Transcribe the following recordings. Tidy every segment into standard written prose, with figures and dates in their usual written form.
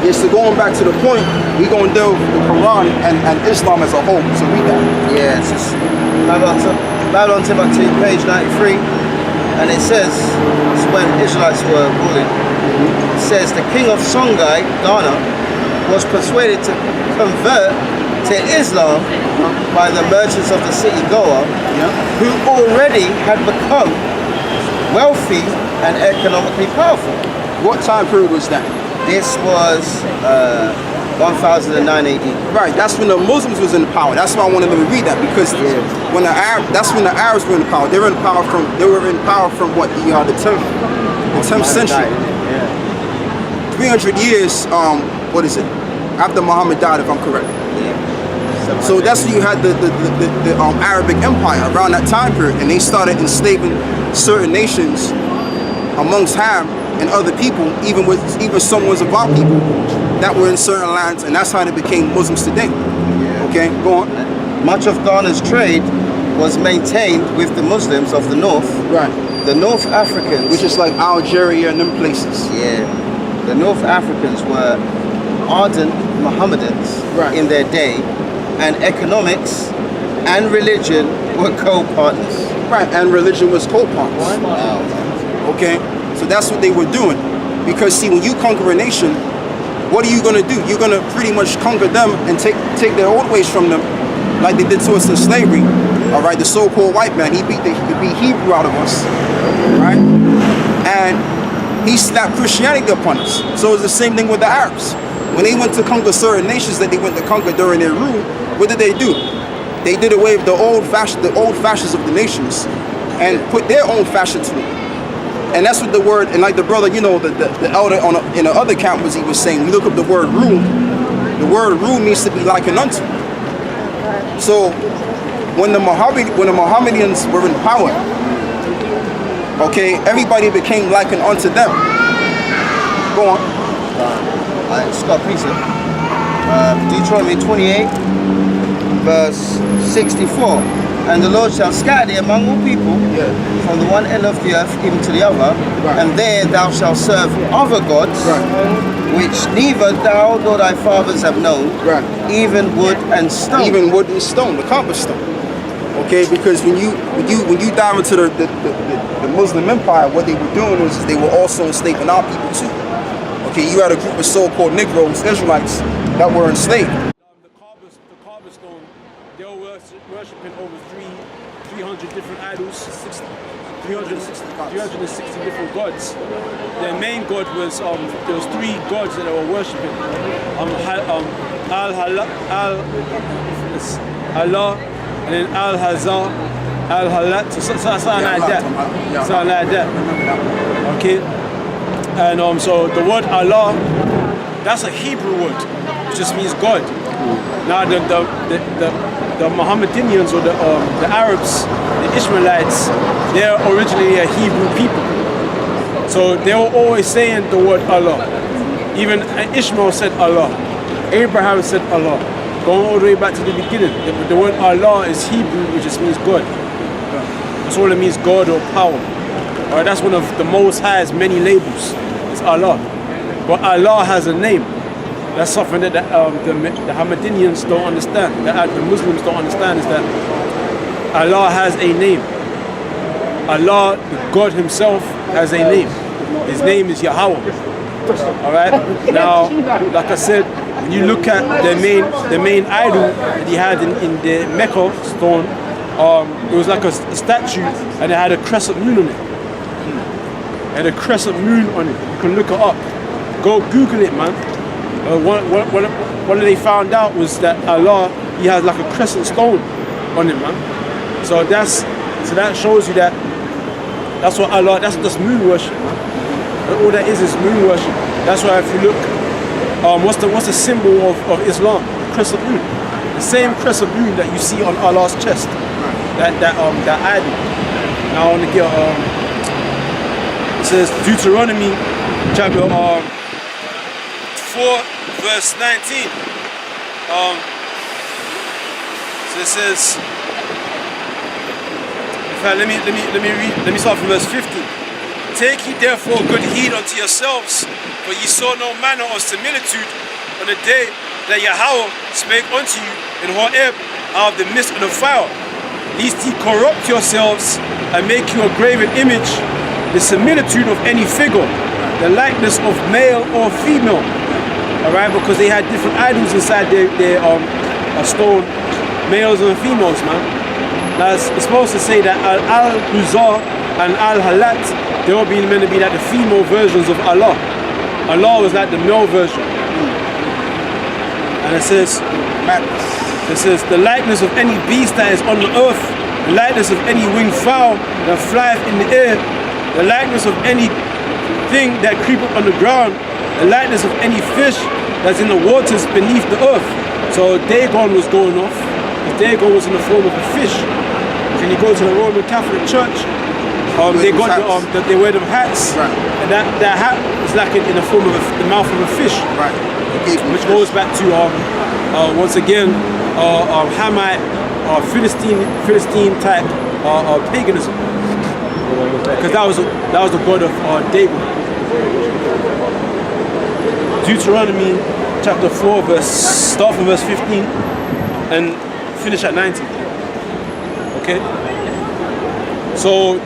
Yeah, so going back to the point, we're going to deal with the Quran and Islam as a whole. So read that. Yeah, it's just Babylon Timbuktu, page 93. And it says, it's when Israelites were ruling, it says the king of Songhai, Ghana, was persuaded to convert to Islam by the merchants of the city Goa, who already had become wealthy and economically powerful. What time period was that? This was 1009 AD. Right, that's when the Muslims was in power. That's why I wanted them to read that, because when that's when the Arabs were in power. They were in power from what the 10th century. 300 years. What is it? After Muhammad died, if I'm correct. So that's when you had the Arabic Empire around that time period, and they started enslaving certain nations amongst Ham and other people, even some ones of our people that were in certain lands, and that's how they became Muslims today. Okay, go on. Much of Ghana's trade was maintained with the Muslims of the north. Right. The North Africans, which is like Algeria and them places. Yeah. The North Africans were ardent Mohammedans in their day, and economics and religion were co-partners. Right, and religion was co-partners. Wow. Okay, so that's what they were doing. Because see, when you conquer a nation, what are you gonna do? You're gonna pretty much conquer them and take their old ways from them, like they did to us in slavery. All right, the so-called white man, he beat Hebrew out of us, right? And he slapped Christianity upon us. So it's the same thing with the Arabs. When they went to conquer certain nations that they went to conquer during their rule, what did? They did away with the old fashions of the nations and put their own fashion to it. And that's what the word, and like the brother, the elder in the other camp was even saying, we look up the word rule. The word rule means to be likened unto. So when the Mohammedans were in power, okay, everybody became likened unto them. Go on. Scott Peterson, Deuteronomy 28, verse 64. And the Lord shall scatter thee among all people, from the one end of the earth even to the other, and there thou shalt serve other gods, which neither thou nor thy fathers have known, even wood and stone. Even wood and stone, the compass stone. Okay, because when you dive into the Muslim Empire, what they were doing was they were also enslaving our people too. Okay, you had a group of so-called Negroes, Israelites, that were enslaved. The Kaaba stone, they were worshipping over 300 different idols, 360 different gods. Their main god was, there was 3 gods that they were worshipping. Allah, and then Al-Hazar, Al-Halat, something like that. Okay. And so the word Allah, that's a Hebrew word, which just means God. Now the Mohammedans or the Arabs, the Ishmaelites, they're originally a Hebrew people. So they were always saying the word Allah. Even Ishmael said Allah. Abraham said Allah. Going all the way back to the beginning. The word Allah is Hebrew, which just means God. That's all it means, God or power. Alright, that's one of the Most High's many labels. It's Allah. But Allah has a name. That's something that the Hamadinians don't understand, that the Muslims don't understand, is that Allah has a name. Allah, the God himself, has a name. His name is Yahweh. Alright? Now, like I said, when you look at the main idol that he had in the Mecca stone, it was like a statue and it had a crescent moon on it. It had a crescent moon on it. You can look it up. Go Google it, man. What they found out was that Allah, he has like a crescent stone on him, man. So that shows you that that's what Allah, that's just moon worship, man. All that is moon worship. That's why if you look, what's the symbol of Islam? Crescent moon. The same crescent moon that you see on Allah's chest. That idol. Now I want to get it says Deuteronomy chapter 4 verse 19. So it says, in fact, let me start from verse 15. It Take ye therefore good heed unto yourselves, for ye saw no manner of similitude on the day that Yahweh spake unto you in Horeb out of the midst of the fire, lest ye corrupt yourselves and make you a graven image, the similitude of any figure, the likeness of male or female. Alright, because they had different idols inside their stone, males and females, man. Now it's supposed to say that Al-Huzar and Al-Halat, they were meant to be like the female versions of Allah. Allah was like the male version. And it says, the likeness of any beast that is on the earth, the likeness of any winged fowl that flieth in the air, the likeness of any thing that creepeth on the ground, the likeness of any fish that's in the waters beneath the earth. So Dagon was going off. Dagon was in the form of a fish. When you go to the Roman Catholic Church, they wear them hats, right. And that hat is like in the form of the mouth of a fish, right. Which goes back to once again Hamite Philistine type paganism, because that was the god of Dagon. Deuteronomy chapter 4 start from verse 15 and finish at 19. Okay. So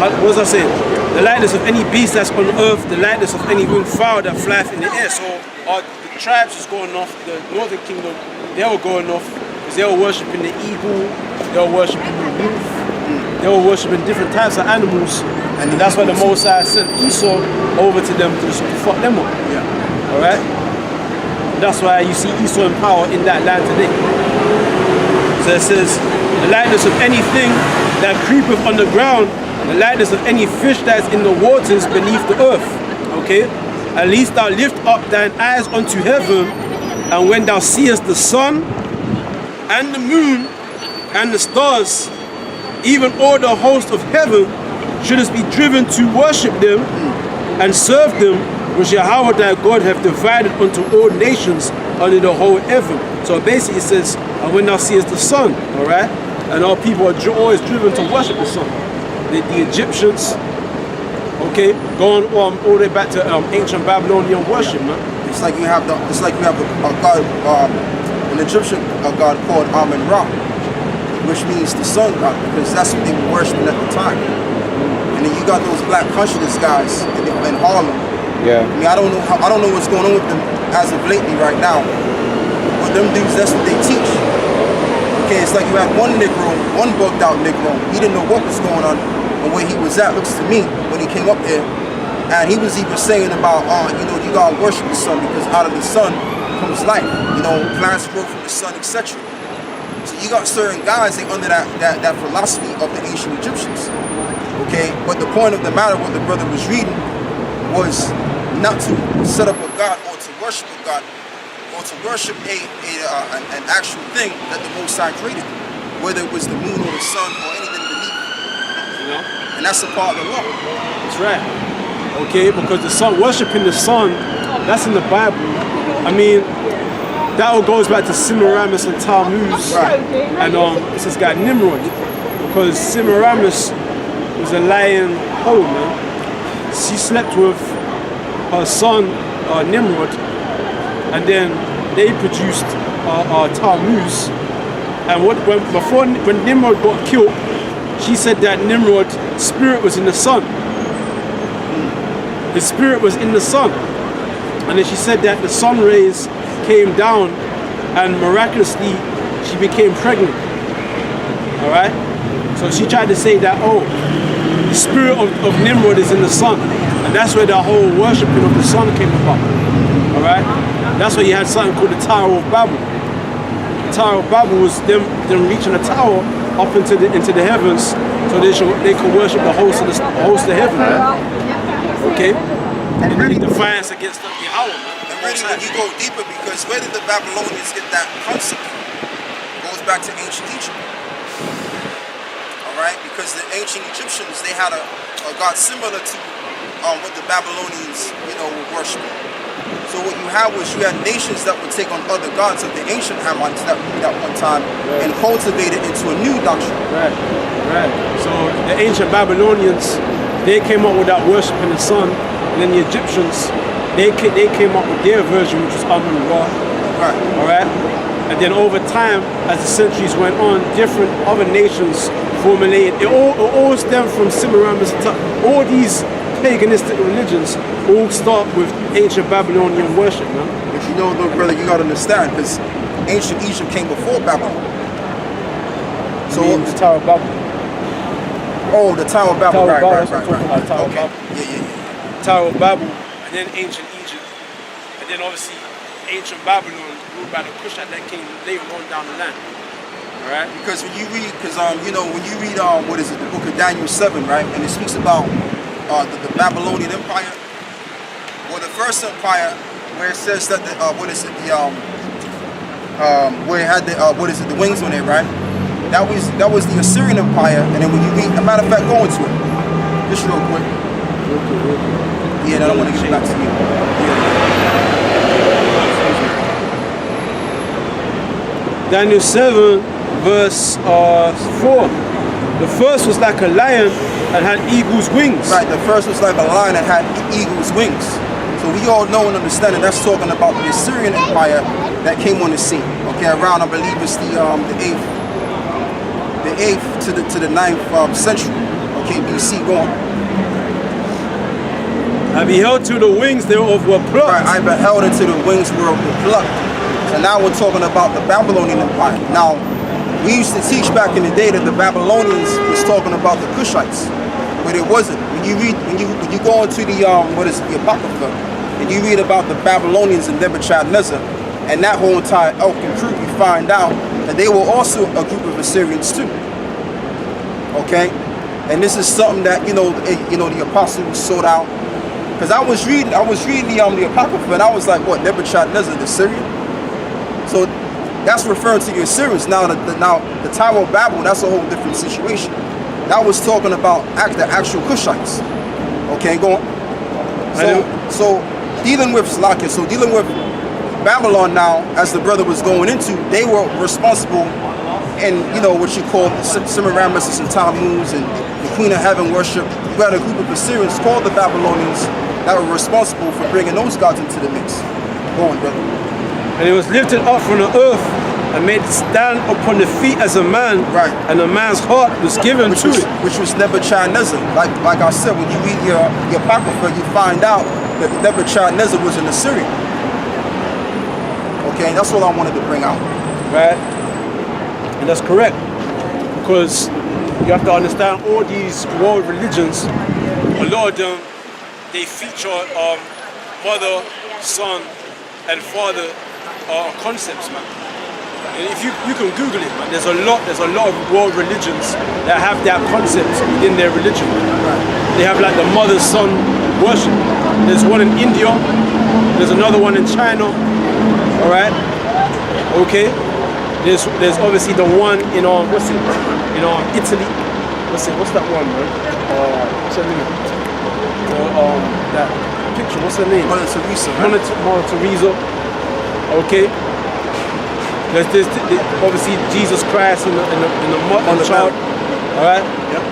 what was I saying? The likeness of any beast that's on earth, the likeness of any winged fowl that flieth in the air. So the tribes was going off, the northern kingdom, they were going off because they were worshipping the eagle, they were worshipping the wolf, they were worshipping different types of animals, and that's why the Mosai sent Esau over to them to fuck them up. Yeah. Alright? That's why you see Esau in power in that land today. So it says, the likeness of anything that creepeth on the ground, the likeness of any fish that is in the waters beneath the earth. Okay? At least thou lift up thine eyes unto heaven, and when thou seest the sun and the moon and the stars, even all the host of heaven, shouldest be driven to worship them and serve them, which Yahweh thy God hath divided unto all nations under the whole heaven. So basically it says, and when thou seest the sun, alright? And all people are always driven to worship the sun. The Egyptians, okay, going all the way back to ancient Babylonian worship, man. It's like you have a god, an Egyptian god called Amun-Ra, which means the sun god, because that's what they were worshiping at the time. And then you got those black conscious guys in Harlem. Yeah. I mean, I don't know what's going on with them as of lately right now. But them dudes, that's what they teach. Okay, it's like you had one bugged out Negro. He didn't know what was going on and where he was at, looks to me, when he came up there. And he was even saying about, you gotta worship the sun because out of the sun comes life. Plants grow from the sun, etc. So you got certain guys, they under that philosophy of the ancient Egyptians. Okay, but the point of the matter, what the brother was reading, was not to set up a god or to worship a god, or to worship an actual thing that the Most High created, whether it was the moon or the sun or anything beneath. And that's a part of the law. That's right. Okay, because the sun, worshiping the sun, that's in the Bible. I mean, that all goes back to Semiramis and Tammuz. Right. And it's this guy Nimrod, because Semiramis was a lying hoe, man. She slept with her son Nimrod, and then they produced Tammuz. And when Nimrod got killed, she said that Nimrod's spirit was in the sun. His spirit was in the sun. And then she said that the sun rays came down and miraculously she became pregnant. Alright? So she tried to say that, the spirit of Nimrod is in the sun. And that's where the whole worshipping of the sun came about. Alright? That's why you had something called the Tower of Babel. The Tower of Babel was them reaching a tower up into the heavens so they could worship the host of heaven. Right? Okay? And really defiance against the Yahweh. And really when you go deeper, because where did the Babylonians get that concept? It goes back to ancient Egypt. Alright? Because the ancient Egyptians, they had a god similar to what the Babylonians, were worshiping. So what you had was you had nations that would take on other gods of the ancient Hamites that at one time and cultivate it into a new doctrine. Right, right. So the ancient Babylonians, they came up with that worshiping the sun, and then the Egyptians, they came up with their version, which was Amun-Ra. Right. All right. And then over time, as the centuries went on, different other nations formulated. It all stemmed from Semiramis. All these paganistic religions all start with ancient Babylonian worship, man. But you know, though, brother, you gotta understand, because ancient Egypt came before Babylon. So the Tower of Babel. Oh, the Tower of Babel. Tower of Right. Babel. Tower of Okay. Babel. Yeah. Tower of Babel, and then ancient Egypt, and then obviously ancient Babylon ruled by the Kushite that came later on down the line. All right. Because when you read, you know, when you read what is it, the book of Daniel 7, right, and it speaks about the Babylonian Empire, or the first empire, where it says that the where it had the wings on it, right? That was the Assyrian Empire, and then when you read, a matter of fact, go into it, just real quick. Yeah, and I don't want to give it back to you. Daniel 7, verse 4. The first was like a lion and had eagle's wings. Right, the first was like a lion that had eagle's wings. So we all know and understand that that's talking about the Assyrian Empire that came on the scene. Okay, around, I believe it's the 8th to the 9th century. Okay, BC, go on. I beheld till the wings thereof were plucked. Right, I beheld until the wings were plucked. So now we're talking about the Babylonian Empire. Now, we used to teach back in the day that the Babylonians was talking about the Kushites, but it wasn't. When you read, when you go into the the Apocrypha, and you read about the Babylonians and Nebuchadnezzar, and that whole entire elk and crew, you find out that they were also a group of Assyrians too. Okay, and this is something that the apostles sought out. Because I was reading the Apocrypha, and I was like, what, Nebuchadnezzar the Syrian? So that's referring to the Assyrians. Now the Tower of Babel, that's a whole different situation. That was talking about the actual Kushites. Okay, go on. So dealing with Babylon now, as the brother was going into, they were responsible in what you call Semiramis and Tammuz and the Queen of Heaven worship. You had a group of Assyrians called the Babylonians that were responsible for bringing those gods into the mix. Go on, brother. And it was lifted up from the earth and made to stand upon the feet as a man. Right. And a man's heart was given to it. Which was Nebuchadnezzar. Like I said, when you read your Apocrypha, you find out that Nebuchadnezzar was an Assyrian. Okay, that's all I wanted to bring out. Right. And that's correct. Because you have to understand all these world religions, a lot of them, they feature mother, son, and father concepts, man. And if you can Google it, man, there's a lot of world religions that have that concept within their religion. They have like the mother-son worship. There's one in India, there's another one in China, all right? Okay? There's obviously the one in Italy. What's that one, man? What's her name? That picture, what's her name? Mother Teresa. Mother Teresa. Okay. There's obviously Jesus Christ and the child. All right. Yep.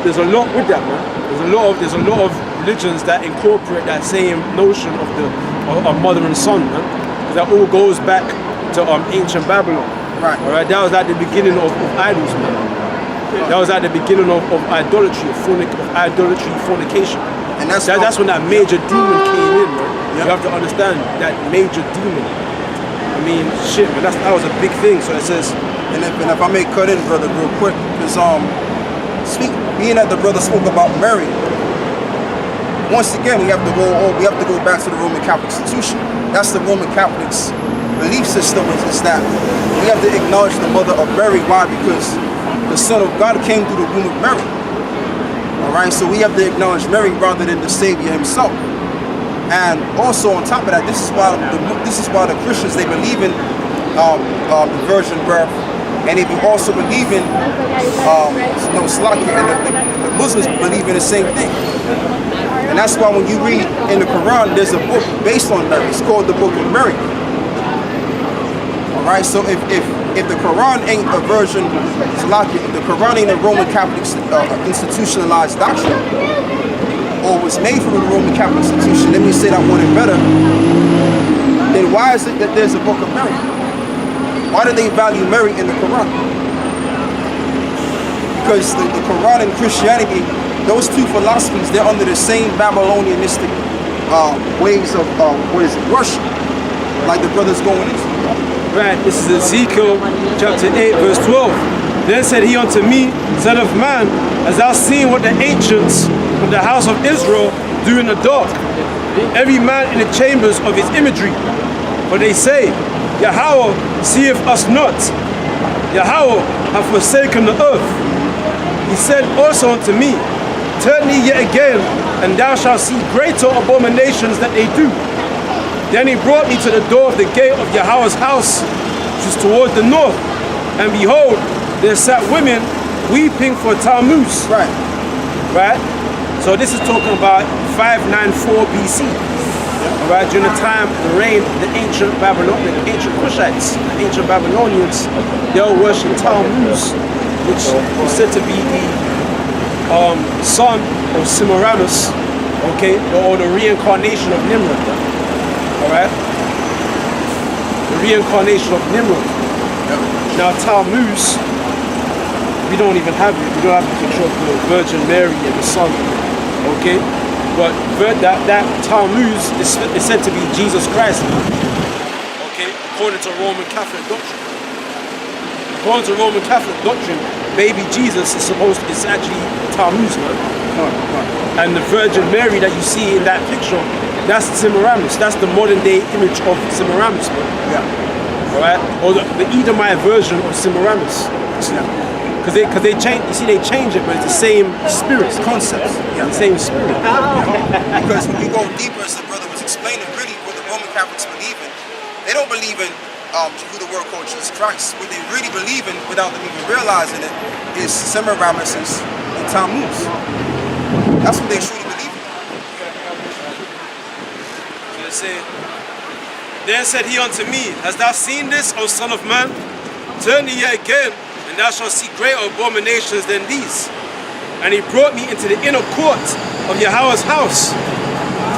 There's a lot with that, man. There's a lot of religions that incorporate that same notion of mother and son, man. Because that all goes back to ancient Babylon. Right. All right. That was at the beginning of idols, man. That was at the beginning of idolatry, fornication. And that's when that major demon came in, man. Yep. You have to understand that major demon. I mean, shit, man, that was a big thing. So it says, and if I may cut in, brother, real quick, because being that the brother spoke about Mary, once again we have to go back to the Roman Catholic institution. That's the Roman Catholics' belief system is that we have to acknowledge the mother of Mary. Why? Because the Son of God came through the womb of Mary. All right, so we have to acknowledge Mary rather than the Savior himself. And also on top of that, this is why the Christians, they believe in the virgin birth, and they also believe in Slakia, and the Muslims believe in the same thing. And that's why when you read in the Quran, there's a book based on Mary. It's called the Book of Mary. All right. So if the Quran ain't a version, if the Quran ain't a Roman Catholic institutionalized doctrine, or was made from a Roman Catholic institution, let me say that one is better. Then why is it that there's a Book of Mary? Why do they value Mary in the Quran? Because the Quran and Christianity, those two philosophies, they're under the same Babylonianistic ways of worship, like the brothers going into. Right, this is Ezekiel chapter 8, verse 12. Then said he unto me, Son of man, hast thou seen what the ancients from the house of Israel do in the dark? Every man in the chambers of his imagery. For they say, Yahweh seeth us not. Yahweh hath forsaken the earth. He said also unto me, Turn thee yet again, and thou shalt see greater abominations that they do. Then he brought me to the door of the gate of Yahweh's house, which is toward the north. And behold, there sat women weeping for Tammuz. Right. Right? So this is talking about 594 BC. All right, during the time, the reign of the ancient Cushites, the ancient Babylonians, they were worshiping Tammuz, which was said to be the son of Semiramis, okay, or the reincarnation of Nimrod. All right, the reincarnation of Nimrod. Now Tammuz, we don't even have it. We don't have the picture of the Virgin Mary and the Son. Okay, but that Tammuz is said to be Jesus Christ. Okay, according to Roman Catholic doctrine. According to Roman Catholic doctrine, baby Jesus is actually Tammuz, man. And the Virgin Mary that you see in that picture, that's Semiramis. That's the modern day image of Semiramis, man. Yeah. Alright? Or the Edomite version of Semiramis. Yeah. Because they change, you see, they change it, but it's the same spirit, Concepts. Yeah. the same spirit. Because when you go deeper, as the brother was explaining, really what the Roman Catholics believe in, they don't believe in who the world called Jesus Christ. What they really believe in, without them even realizing it, is Semiramis and Tammuz. That's what they truly believe in. So they say, Then said he unto me, Hast thou seen this, O son of man? Turn thee yet again, and thou shalt see greater abominations than these. And he brought me into the inner court of Yahweh's house.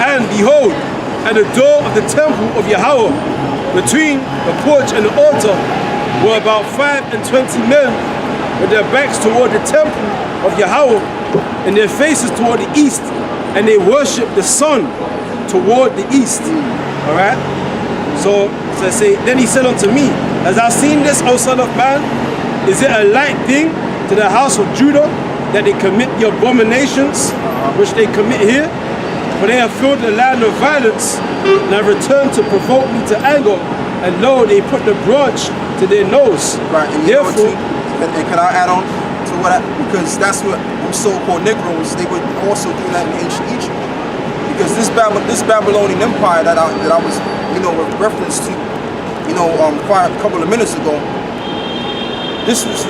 And behold, at the door of the temple of Yahweh, between the porch and the altar, were about 25 men with their backs toward the temple of Yahweh and their faces toward the east, and they worship the sun toward the east. All right. So I say, then he said unto me, Hast thou seen this, O son of man? Is it a light thing to the house of Judah that they commit the abominations which they commit here? For they have filled the land of violence and have returned to provoke me to anger. And lo, they put the branch to their nose. Right. And therefore, and can I add on to what because that's what so-called Negroes, they would also do that in ancient Egypt. Because this Babylonian Empire that I was, with reference to, quite a couple of minutes ago, this was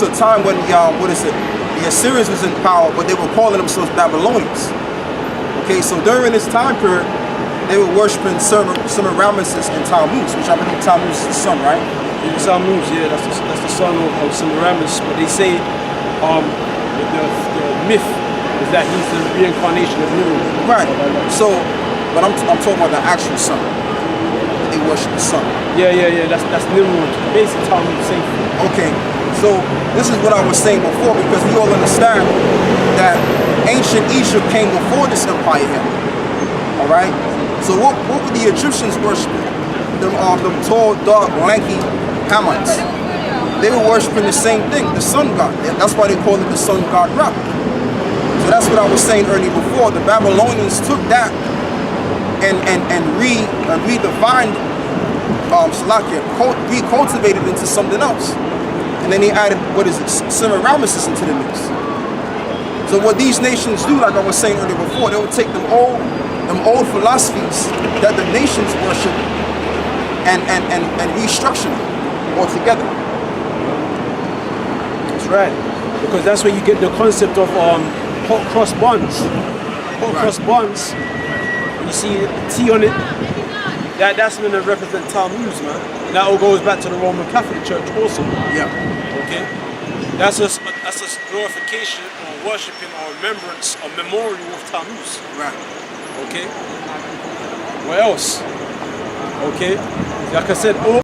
a time when the Assyrians was in power, but they were calling themselves Babylonians. Okay, so during this time period, they were worshiping Semiramis and Tammuz, which I believe Tammuz is the son, right? Tammuz, yeah, that's the son of Semiramis. But they say the myth is that he's the reincarnation of Nimrod. Right. So, but I'm talking about the actual son. They worship the son. Yeah. That's Nimrod. Basically, Tammuz, same thing. Okay. So this is what I was saying before, because we all understand that ancient Egypt came before this empire here. All right. So what were the Egyptians worshiping? Them tall, dark, lanky Hamites. They were worshiping the same thing, the sun god. That's why they call it the sun god Ra. So that's what I was saying earlier before. The Babylonians took that and redefined recultivated into something else. And then he added, Semiramis into the mix. So what these nations do, like I was saying earlier before, they will take them old philosophies that the nations worship and restructure them altogether. That's right. Because that's where you get the concept of hot cross buns. put across bonds. You see the T on it. That's meant to represent Tammuz, man. And that all goes back to the Roman Catholic Church also. Yeah. Okay? That's a glorification or worshipping or remembrance or memorial of Tammuz. Right. Okay? What else? Okay? Like I said, all